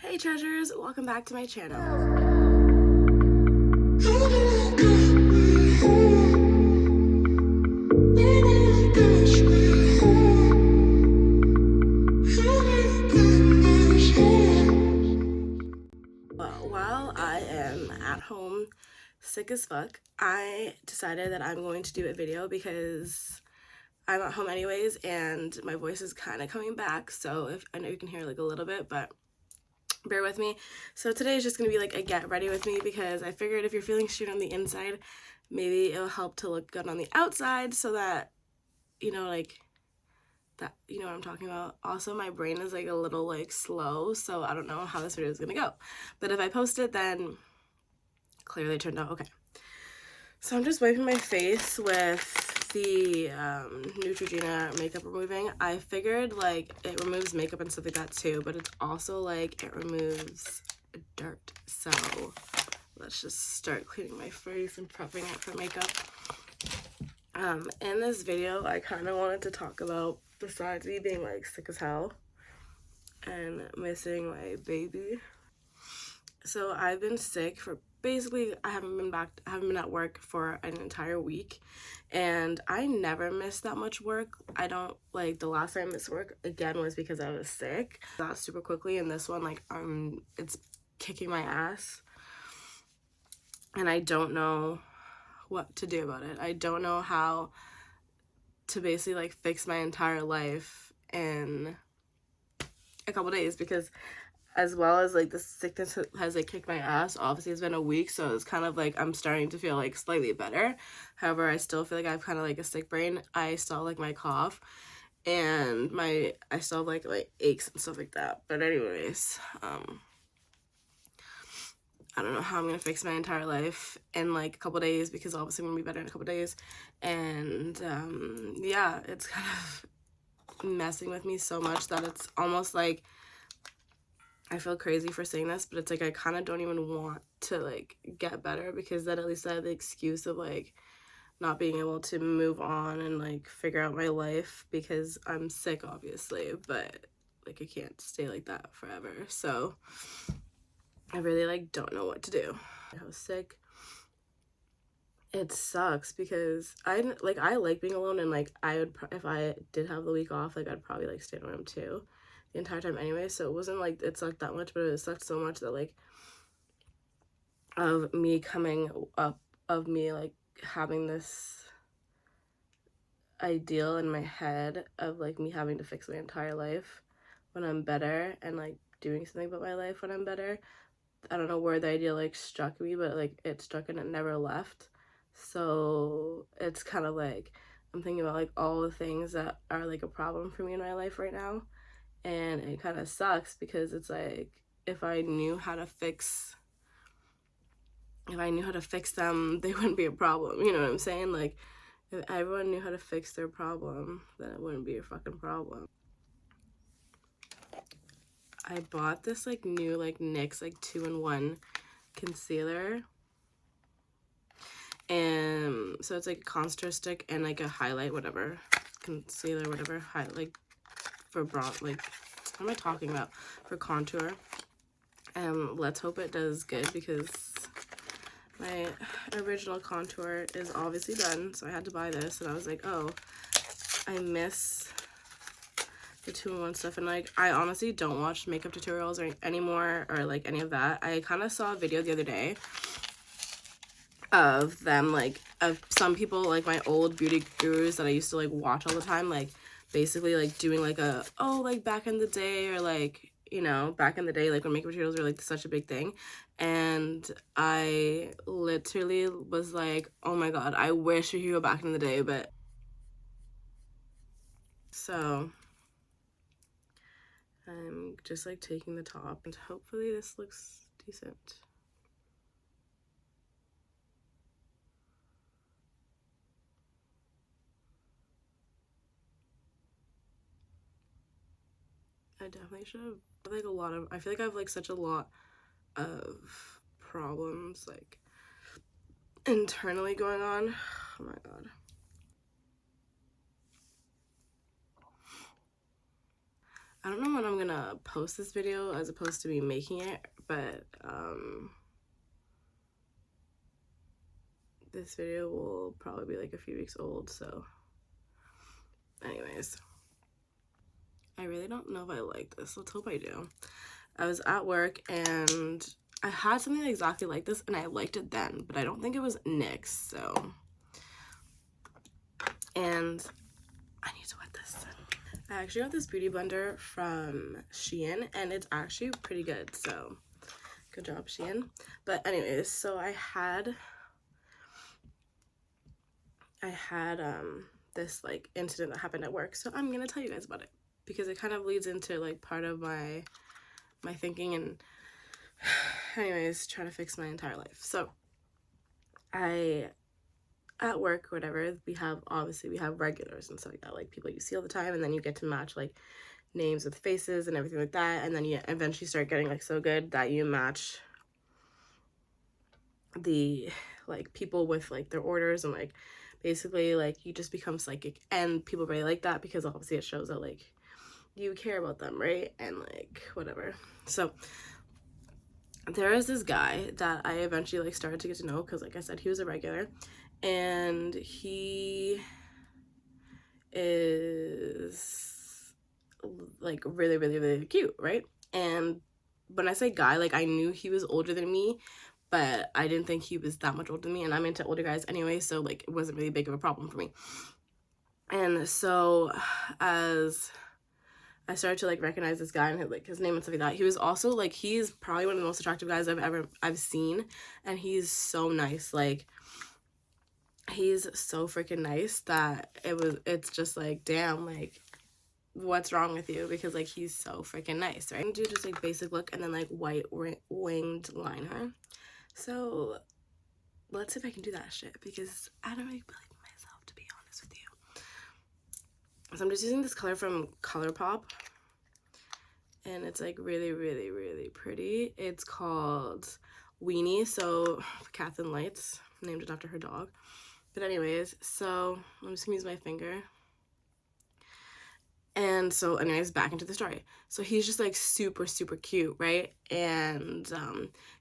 Hey treasures, welcome back to my channel. Well, while I am at home sick as fuck, I decided that I'm going to do a video because I'm at home anyways and my voice is kind of coming back, so if I know you can hear like a little bit, but bear with me. So today is just gonna be like a get ready with me because I figured if you're feeling shit on the inside, maybe it'll help to look good on the outside so that, you know, like that, you know what I'm talking about. Also, my brain is like a little like slow, so I don't know how this video is gonna go, but if I post it, then clearly it turned out okay. So I'm just wiping my face with the Neutrogena makeup removing. I figured like it removes makeup and stuff like that too, but it's also like it removes dirt. So let's just start cleaning my face and prepping it for makeup. In this video, I kind of wanted to talk about, besides me being like sick as hell and missing my baby. So I've been sick for basically, I haven't been at work for an entire week, and I never miss that much work. I don't, like, the last time I missed work again was because I was sick. That super quickly, and this one, like, it's kicking my ass, and I don't know what to do about it. I don't know how to basically, like, fix my entire life in a couple days, because as well as like the sickness has like kicked my ass, obviously it's been a week, so it's kind of like I'm starting to feel like slightly better. However, I still feel like I have kind of like a sick brain. I still have, like, my cough and I still have like aches and stuff like that. But anyways, I don't know how I'm gonna fix my entire life in like a couple days, because obviously I'm gonna be better in a couple days. And yeah, it's kind of messing with me so much that it's almost like, I feel crazy for saying this, but it's like I kind of don't even want to like get better, because then at least I have the excuse of like not being able to move on and like figure out my life, because I'm sick obviously, but like I can't stay like that forever. So I really like don't know what to do. I was sick. It sucks because I like being alone, and like I would, if I did have the week off, like I'd probably like stay in my room too the entire time anyway, so it wasn't like it sucked that much, but it sucked so much that like of me coming up, of me like having this ideal in my head of like me having to fix my entire life when I'm better, and like doing something about my life when I'm better. I don't know where the idea like struck me, but like it struck and it never left. So it's kind of like I'm thinking about like all the things that are like a problem for me in my life right now, and it kind of sucks because it's like if I knew how to fix them, they wouldn't be a problem. You know what I'm saying? Like, if everyone knew how to fix their problem, then it wouldn't be a fucking problem. I bought this like new like NYX like 2-in-1 concealer, and so it's like a contour stick and like a highlight, whatever, concealer, whatever, like for bronze, like what am I talking about, for contour. Let's hope it does good, because my original contour is obviously done, so I had to buy this, and I was like, oh, I miss the 2-in-1 stuff. And like I honestly don't watch makeup tutorials or anymore, or like any of that. I kind of saw a video the other day of them, like of some people, like my old beauty gurus that I used to like watch all the time, like basically like doing like a, oh, like back in the day, or like, you know, back in the day, like when makeup tutorials were like such a big thing. And I literally was like, oh my god, I wish we could go back in the day. But so I'm just like taking the top, and hopefully this looks decent. I definitely should have like a lot of, I feel like I have like such a lot of problems like internally going on. Oh my god. I don't know when I'm gonna post this video as opposed to me making it, but this video will probably be like a few weeks old, so anyways, I really don't know if I like this. Let's hope I do. I was at work and I had something exactly like this and I liked it then, but I don't think it was NYX, so. And I need to wet this. I actually got this beauty blender from Shein and it's actually pretty good, so good job, Shein. But anyways, so I had this like incident that happened at work, so I'm gonna tell you guys about it because it kind of leads into like part of my thinking and anyways, trying to fix my entire life. So at work, whatever, we have regulars and stuff like that, like people you see all the time, and then you get to match like names with faces and everything like that, and then you eventually start getting like so good that you match the like people with like their orders, and like basically like you just become psychic, and people really like that because obviously it shows that like you care about them, right? And like whatever. So there is this guy that I eventually like started to get to know because like I said, he was a regular, and he is like really, really, really cute, right? And when I say guy, like I knew he was older than me, but I didn't think he was that much older than me, and I'm into older guys anyway, so like it wasn't really big of a problem for me. And so as I started to like recognize this guy and his name and stuff like that, he was also like, he's probably one of the most attractive guys I've seen, and he's so nice. Like he's so freaking nice that it's just like, damn, like what's wrong with you? Because like he's so freaking nice, right? Do just like basic look and then like white winged liner. So let's see if I can do that shit because I don't really believe in myself, to be honest with you. So I'm just using this color from ColourPop, and it's like really, really, really pretty. It's called Weenie, so Catherine Lights, named it after her dog. But anyways, so I'm just gonna use my finger. And so anyways, back into the story. So he's just like super, super cute, right? And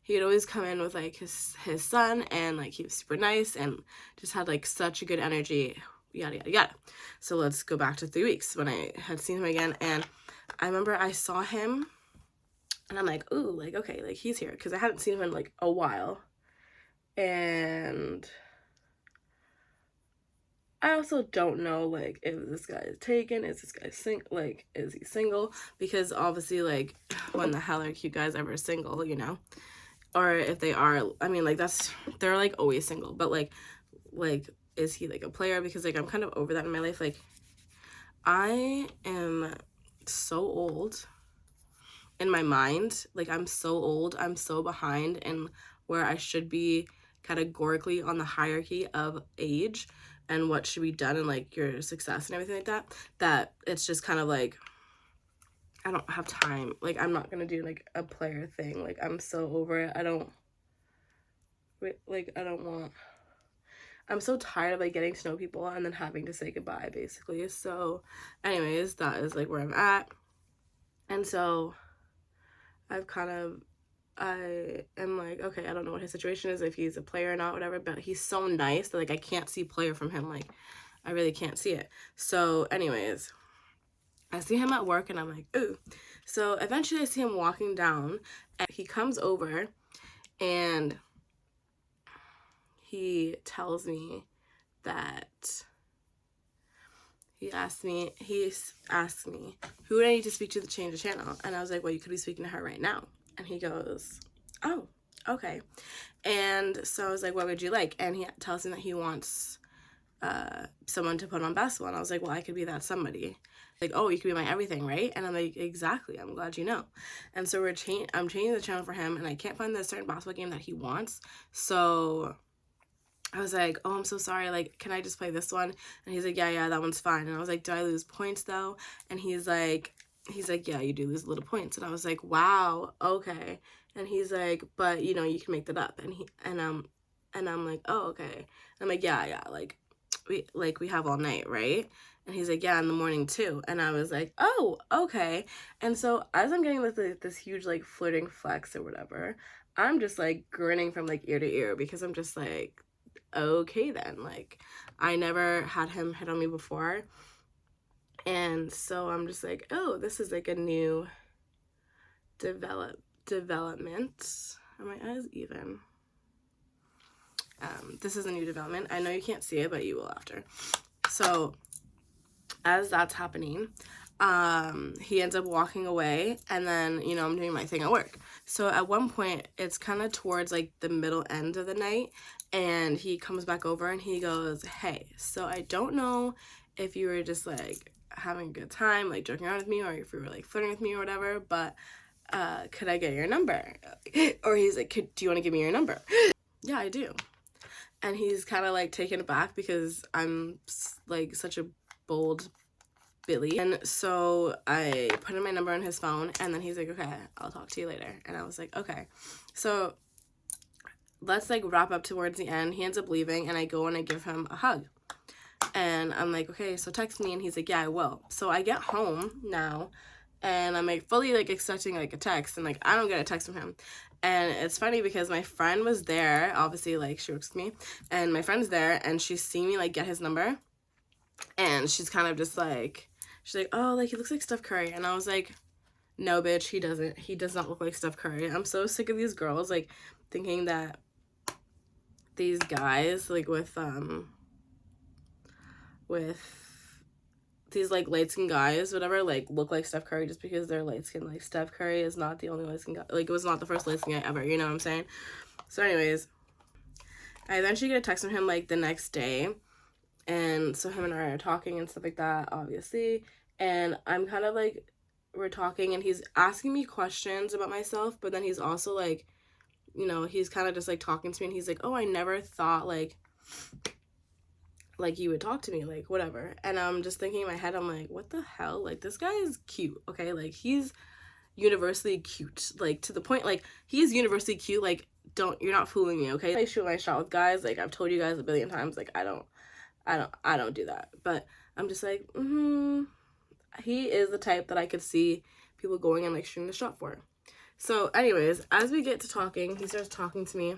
he'd always come in with like his son, and like he was super nice and just had like such a good energy, yada, yada, yada. So let's go back to 3 weeks when I had seen him again. And I remember I saw him and I'm like, ooh, like, okay, like he's here. Because I hadn't seen him in like a while. And I also don't know, like, if this guy is taken, is this guy like, is he single? Because obviously, like, when the hell are cute guys ever single, you know? Or if they are, I mean, like, they're, like, always single. But, like, is he, like, a player? Because, like, I'm kind of over that in my life. Like, I am so old in my mind. Like, I'm so old. I'm so behind in where I should be categorically on the hierarchy of age and what should be done and like your success and everything like that, that it's just kind of like I don't have time. Like I'm not gonna do like a player thing. Like I'm so over it. I'm so tired of like getting to know people and then having to say goodbye basically. So anyways, that is like where I'm at. And so I am like, okay, I don't know what his situation is, if he's a player or not, whatever, but he's so nice that, like, I can't see player from him. Like, I really can't see it. So, anyways, I see him at work, and I'm like, ooh. So, eventually, I see him walking down, and he comes over, and he tells me that he asks me, who would I need to speak to change the channel? And I was like, well, you could be speaking to her right now. And he goes, oh, okay. And so I was like, what would you like? And he tells me that he wants someone to put on basketball. And I was like, well, I could be that somebody. Like, oh, you could be my everything, right? And I'm like, exactly. I'm glad you know. And so I'm changing the channel for him, and I can't find the certain basketball game that he wants. So I was like, oh, I'm so sorry. Like, can I just play this one? And he's like, yeah, that one's fine. And I was like, do I lose points though? And he's like, yeah, you do lose little points. And I was like, wow, okay. And he's like, but you know, you can make that up. And I'm like, oh, okay. And I'm like, yeah, like, we have all night, right? And he's like, yeah, in the morning too. And I was like, oh, okay. And so as I'm getting this huge like flirting flex or whatever, I'm just like grinning from like ear to ear because I'm just like, okay then. Like, I never had him hit on me before. And so I'm just like, oh, this is like a new development. Are my eyes even? This is a new development. I know you can't see it, but you will after. So as that's happening, he ends up walking away, and then, you know, I'm doing my thing at work. So at one point, it's kind of towards like the middle end of the night, and he comes back over and he goes, hey, so I don't know if you were just like having a good time, like joking around with me, or if you were like flirting with me or whatever, but could I get your number? Or he's like, do you want to give me your number? Yeah, I do. And he's kind of like taken aback because I'm like such a bold Billy. And so I put in my number on his phone, and then he's like, okay, I'll talk to you later. And I was like, okay. So let's like wrap up towards the end. He ends up leaving, and I go and I give him a hug. And I'm like, okay, so text me. And he's like, yeah, I will. So I get home now, and I'm like fully like expecting like a text, and like I don't get a text from him. And it's funny because my friend was there, obviously like she works with me, and my friend's there, and she's seen me like get his number, and she's kind of just like, she's like, oh, like he looks like Steph Curry. And I was like, no bitch, he doesn't. He does not look like Steph Curry. I'm so sick of these girls like thinking that these guys like with these like light-skinned guys, whatever, like look like Steph Curry just because they're light-skinned. Like Steph Curry is not the only light-skinned guy. Like it was not the first light-skinned guy ever, you know what I'm saying? So anyways, I eventually get a text from him like the next day, and so him and I are talking and stuff like that, obviously, and I'm kind of like, we're talking and he's asking me questions about myself, but then he's also like, you know, he's kind of just like talking to me, and he's like, oh, I never thought like you would talk to me, like whatever. And I'm just thinking in my head, I'm like, what the hell? Like this guy is cute, okay? Like he's universally cute, like to the point, like he is universally cute. Like you're not fooling me, okay? I shoot my shot with guys, like I've told you guys a billion times, like I don't do that. But I'm just like, he is the type that I could see people going and like shooting the shot for. So anyways, as we get to talking, he starts talking to me,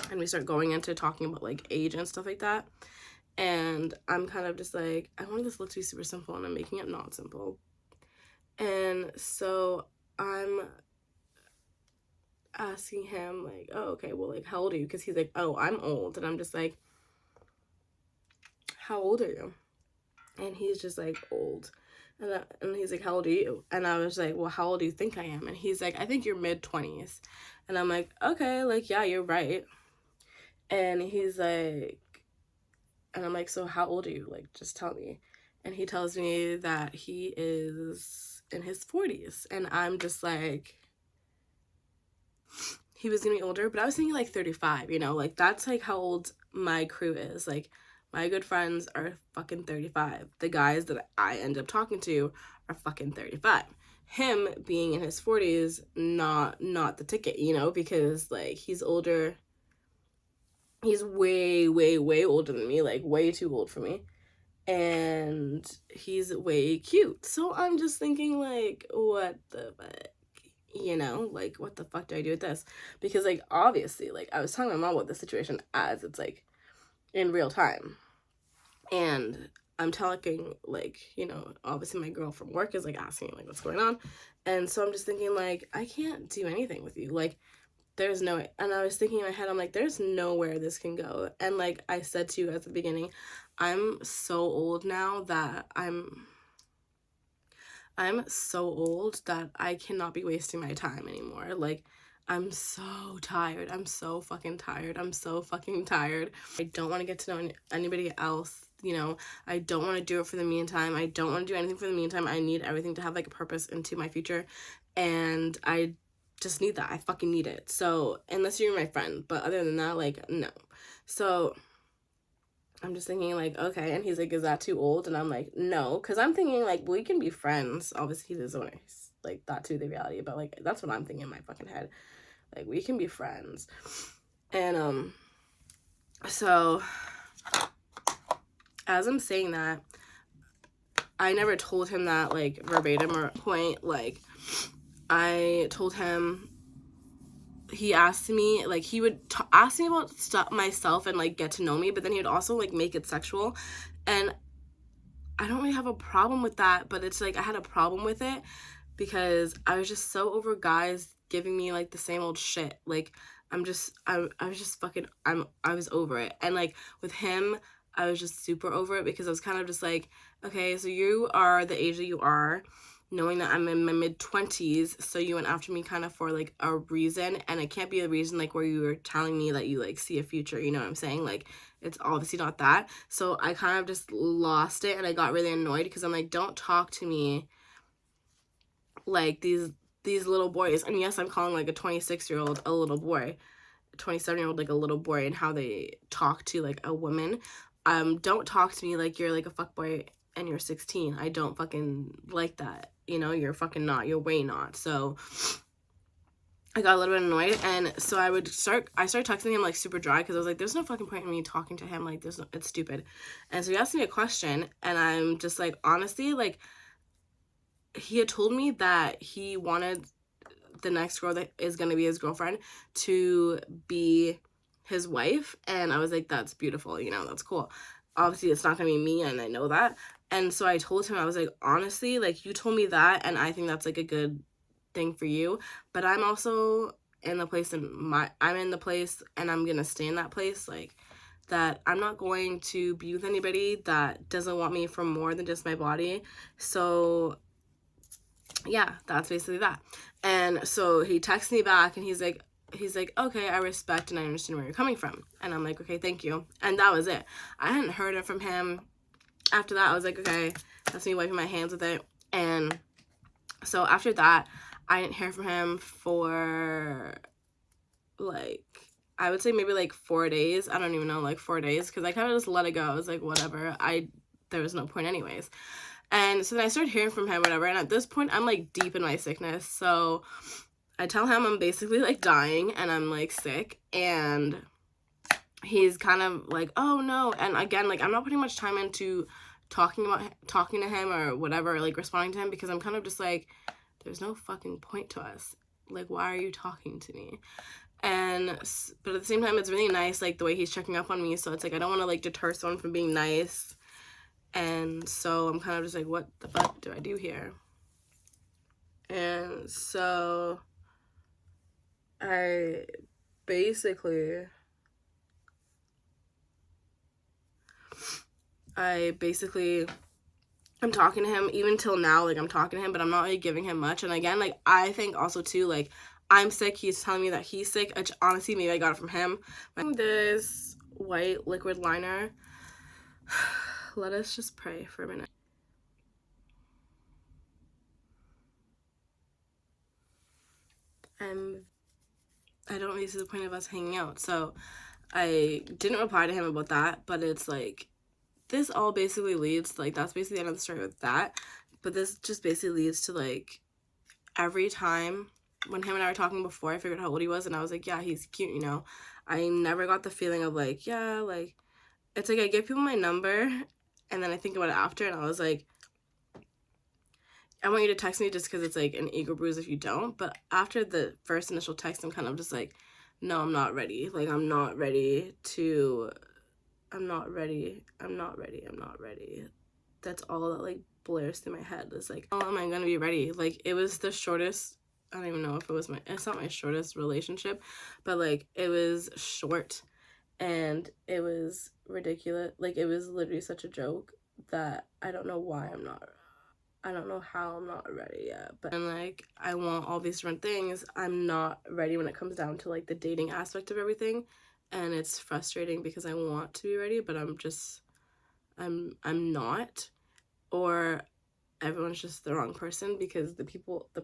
and we start going into talking about like age and stuff like that. And I'm kind of just like, I want this look to be super simple, and I'm making it not simple. And so I'm asking him like, oh, okay, well, like, how old are you? Because he's like, oh, I'm old. And I'm just like, how old are you? And he's just like, old. And he's like, how old are you? And I was like, well, how old do you think I am? And he's like, I think you're mid-20s. And I'm like, okay, like, yeah, you're right. And he's like, and I'm like, so how old are you? Like, just tell me. And he tells me that he is in his 40s. And I'm just like, he was gonna be older, but I was thinking like 35, you know? Like, that's like how old my crew is. Like, my good friends are fucking 35. The guys that I end up talking to are fucking 35. Him being in his 40s, not the ticket, you know? Because, like, he's older. He's way, way, way older than me, like way too old for me. And he's way cute. So I'm just thinking like, what the fuck? You know, like what the fuck do I do with this? Because like, obviously, like I was telling my mom about the situation as it's like in real time. And I'm talking like, you know, obviously my girl from work is like asking like what's going on. And so I'm just thinking like, I can't do anything with you. Like, there's no way. And I was thinking in my head, I'm like, there's nowhere this can go. And like I said to you at the beginning, I'm so old now that I'm so old that I cannot be wasting my time anymore. Like, I'm so tired. I'm so fucking tired. I'm so fucking tired. I don't want to get to know anybody else, you know. I don't want to do it for the meantime. I don't want to do anything for the meantime. I need everything to have like a purpose into my future. And I just need that. I fucking need it. So unless you're my friend, but other than that, like, no. So I'm just thinking like, okay. And he's like, is that too old? And I'm like, no, because I'm thinking like, we can be friends. Obviously he doesn't want to like that to the reality, but like that's what I'm thinking in my fucking head. Like, we can be friends. And so as I'm saying that, I never told him that, like, verbatim or point. Like, I told him, he asked me, like, he would ask me about stuff myself and, like, get to know me, but then he would also, like, make it sexual. And I don't really have a problem with that, but it's like I had a problem with it because I was just so over guys giving me, like, the same old shit. Like, I was just fucking, I was over it. And, like, with him, I was just super over it because I was kind of just like, okay, so you are the age that you are, knowing that I'm in my mid-20s, so you went after me kind of for, like, a reason, and it can't be a reason, like, where you were telling me that you, like, see a future, you know what I'm saying? Like, it's obviously not that. So I kind of just lost it, and I got really annoyed because I'm like, don't talk to me like these little boys. And yes, I'm calling, like, a 26-year-old a little boy, a 27-year-old like a little boy, and how they talk to, like, a woman. Don't talk to me like you're, like, a fuckboy and you're 16. I don't fucking like that. You know, you're fucking not. You're way not. So I got a little bit annoyed, and so I started texting him, like, super dry, because I was like, there's no fucking point in me talking to him, like, it's stupid. And so he asked me a question, and I'm just like, honestly, like, he had told me that he wanted the next girl that is going to be his girlfriend to be his wife, and I was like, that's beautiful, you know, that's cool. Obviously, it's not going to be me, and I know that. And so I told him, I was like, honestly, like, you told me that, and I think that's, like, a good thing for you, but I'm also in the place, I'm in the place, and I'm going to stay in that place, like, that I'm not going to be with anybody that doesn't want me for more than just my body. So yeah, that's basically that. And so he texts me back, and he's like, okay, I respect and I understand where you're coming from. And I'm like, okay, thank you. And that was it. I hadn't heard it from him. After that, I was like, okay, that's me wiping my hands with it. And so after that, I didn't hear from him for, like, I would say maybe, like, 4 days. I don't even know, like, 4 days, because I kind of just let it go. I was like, whatever. There was no point anyways. And so then I started hearing from him, whatever, and at this point, I'm, like, deep in my sickness. So I tell him I'm basically, like, dying, and I'm, like, sick, and he's kind of like, oh, no. And again, like, I'm not putting much time into talking to him or whatever, like, responding to him, because I'm kind of just like, there's no fucking point to us. Like, why are you talking to me? But at the same time, it's really nice, like, the way he's checking up on me. So it's like, I don't want to, like, deter someone from being nice. And so I'm kind of just like, what the fuck do I do here? And so I basically I'm talking to him, even till now, like, I'm talking to him, but I'm not really giving him much. And again, like, I think also too, like, I'm sick, he's telling me that he's sick, which honestly, maybe I got it from him. This white liquid liner. Let us just pray for a minute. I don't really see the point of us hanging out. So I didn't reply to him about that, but it's like, this all basically leads, like, that's basically the end of the story with that. But this just basically leads to, like, every time when him and I were talking before, I figured how old he was, and I was like, yeah, he's cute, you know. I never got the feeling of, like, yeah, like, it's like I give people my number, and then I think about it after, and I was like, I want you to text me just because it's, like, an ego bruise if you don't. But after the first initial text, I'm kind of just like, no, I'm not ready. Like, I'm not ready. That's all that, like, blares through my head. It's like, oh, am I gonna be ready? Like, it was the shortest, I don't even know if it's not my shortest relationship, but, like, it was short, and it was ridiculous. Like, it was literally such a joke that I don't know how I'm not ready yet. But, and, like, I want all these different things. I'm not ready when it comes down to, like, the dating aspect of everything. And it's frustrating because I want to be ready, but I'm I'm not. Or everyone's just the wrong person, because the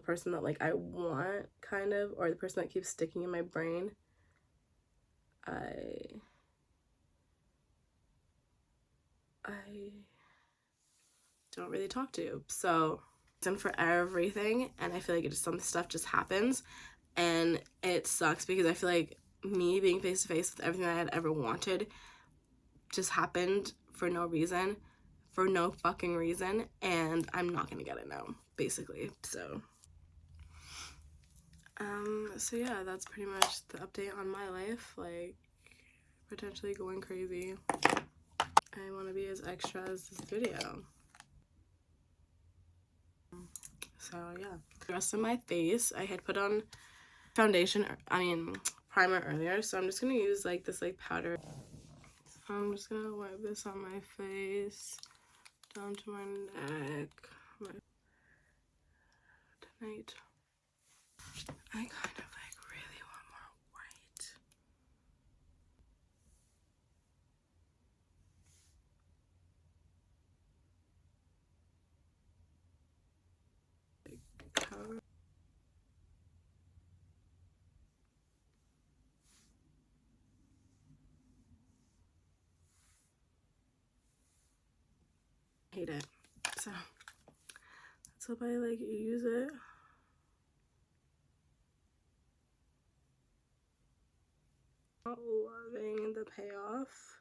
person that, like, I want, kind of, or the person that keeps sticking in my brain, I don't really talk to. So and for everything, and I feel like some stuff just happens, and it sucks because I feel like me being face to face with everything that I had ever wanted just happened for no reason, for no fucking reason, and I'm not gonna get it now, basically. So yeah, that's pretty much the update on my life, like potentially going crazy. I want to be as extra as this video. So yeah, the rest of my face, I had put on foundation, primer earlier, so I'm just gonna use like this like powder. I'm just gonna wipe this on my face, down to my neck, tonight. I kind of like really want more white. Cover. Hate it. So let's hope I like use it. Not loving the payoff.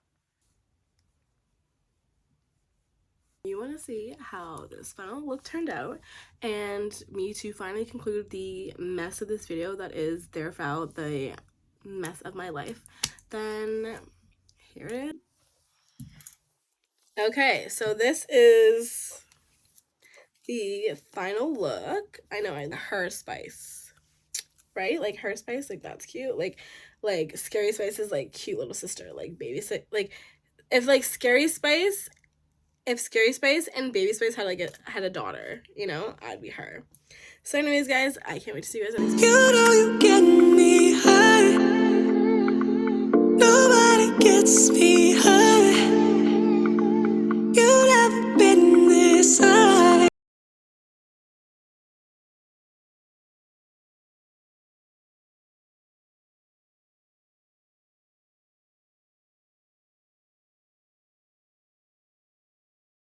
You want to see how this final look turned out and me to finally conclude the mess of this video that is therefore the mess of my life, then here it is. Okay, so this is the final look. I know, Her Spice, right? Like Her Spice, like that's cute. Like Scary Spice is like cute little sister, like babysit. Like if Scary Spice and Baby Spice had a daughter, you know, I'd be her. So anyways, guys, I can't wait to see you guys next time.